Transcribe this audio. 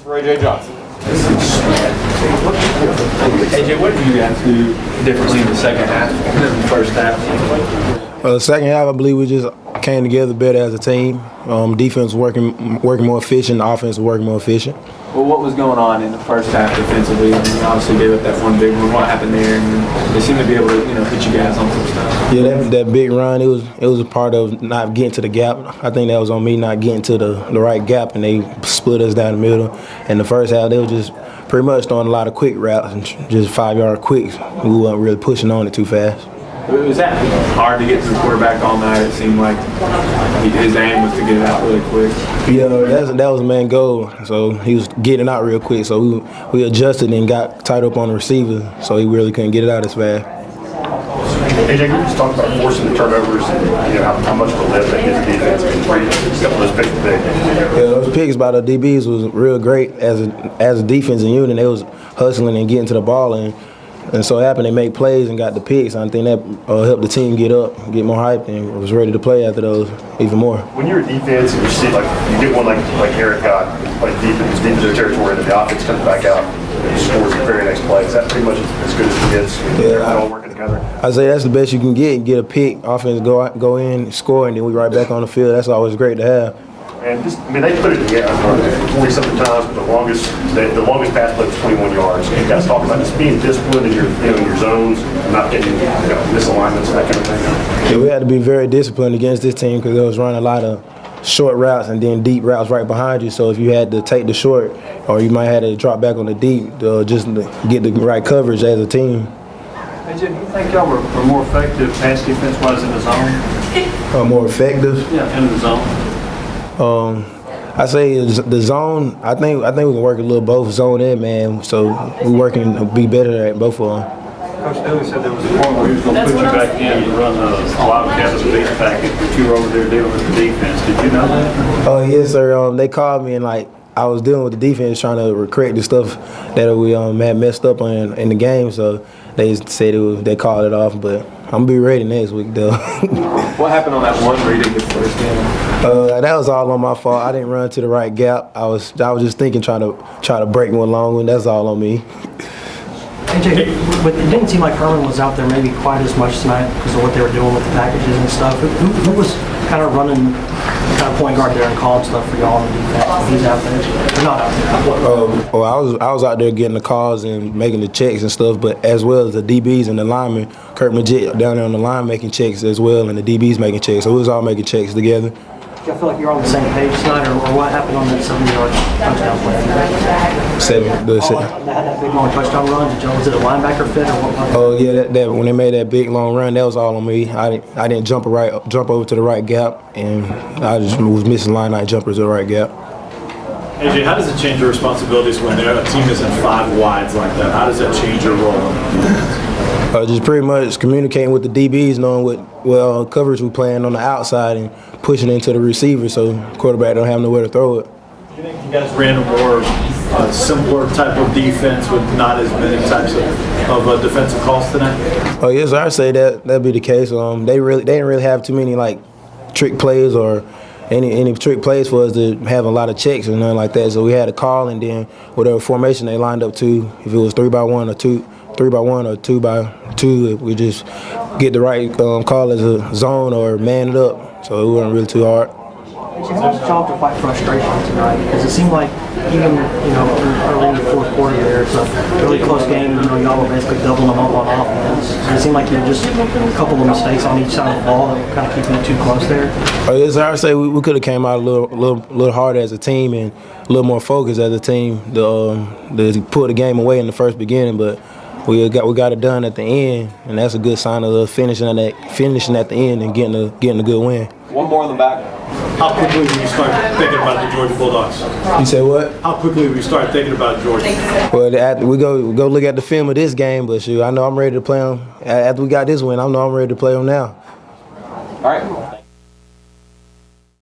for AJ Johnson. AJ, what did you guys do differently in the second half than the first half? The second half, I believe we just came together better as a team. Defense working more efficient, offense working more efficient. Well, what was going on in the first half defensively? I mean, you obviously gave up that one big one. What happened there? And they seem to be able to, hit you guys on some stuff. Yeah, that big run, it was a part of not getting to the gap. I think that was on me not getting to the right gap, and they split us down the middle. In the first half, they were just pretty much throwing a lot of quick routes and just 5-yard quicks. We weren't really pushing on it too fast. Was that hard to get to the quarterback all night? It seemed like his aim was to get it out really quick. Yeah, that was the main goal. So he was getting it out real quick. So we adjusted and got tied up on the receiver, so he really couldn't get it out as fast. AJ, can you just talk about forcing the turnovers and how much of a lift that gives the defense? A couple of those picks today. Yeah, those picks by the DBs was real great as a defensive unit. They was hustling and getting to the ball, and so it happened they made plays and got the picks. I think that helped the team get up, get more hyped, and was ready to play after those even more. When you're a defense and you see you get one like Eric got, deep into their territory, and the offense comes back out and scores the very next play, is that pretty much as good as it gets? They're all working together. I say that's the best you can get a pick, offense go in, score, and then we right back on the field. That's always great to have. And they put it together 40-something times, but the longest pass play was 21 yards. And you guys talk about just being disciplined in your zones, not getting misalignments and that kind of thing. Yeah, we had to be very disciplined against this team because they was running a lot of short routes and then deep routes right behind you. So if you had to take the short, or you might have to drop back on the deep, just to get the right coverage as a team. AJ, do you think y'all were more effective pass defense-wise in the zone? More effective? Yeah, in the zone. I say the zone. I think we can work a little both zone and man. So we working to be better at both of them. Coach Daly said there was a point where he was going to put you back in and run a wildcat as a base packet if you were over there dealing with the defense. Did you know that? Oh yes, sir. They called me and I was dealing with the defense trying to correct the stuff that we had messed up on in the game. So they said they called it off, but I'm gonna be ready next week though. What happened on that one read in the first game? That was all on my fault. I didn't run to the right gap. I was just thinking trying to break one long one. That's all on me. AJ, but it didn't seem like Herman was out there maybe quite as much tonight because of what they were doing with the packages and stuff. Who was kind of running kind of point guard there and calling stuff for y'all on the defense when he's out there? Or not out there? I was out there getting the calls and making the checks and stuff, but as well as the DBs and the linemen, Kurt Majid down there on the line making checks as well, and the DBs making checks. So we was all making checks together. Do you feel like you're on the same page tonight, or what happened on that 7-yard touchdown play? That big long touchdown run. Was it a linebacker fit or what? Oh yeah, that when they made that big long run, that was all on me. I didn't jump over to the right gap, and I just was missing line out jumpers to the right gap. AJ, how does it change your responsibilities when a team is in 5 wides like that? How does that change your role? Just pretty much communicating with the DBs, knowing what coverage we're playing on the outside and pushing into the receiver so the quarterback don't have nowhere to throw it. Do you think you guys ran a more simpler type of defense with not as many types of defensive calls tonight? Oh yes, I'd say that'd be the case. They didn't really have too many trick plays or any trick plays for us to have a lot of checks and nothing like that. So we had a call, and then whatever formation they lined up to, if it was 3-by-1 or 3-by-1 or 2-by-2, we just get the right call as a zone or man it up. So it wasn't really too hard. How was the job to fight frustration tonight? Because it seemed like even early in the fourth quarter there, it's a really close game. Y'all were basically doubling them up on offense. It seemed like you had just a couple of mistakes on each side of the ball that were kind of keeping it too close there. Yes, I'd say we could have came out a little harder as a team and a little more focused as a team to put the game away in the first beginning, but we got it done at the end, and that's a good sign of us finishing at the end and getting a good win. One more in the back. How quickly will you start thinking about the Georgia Bulldogs? You say what? How quickly will you start thinking about Georgia? Well, we go look at the film of this game, but shoot, I know I'm ready to play them. After we got this win, I know I'm ready to play them now. All right.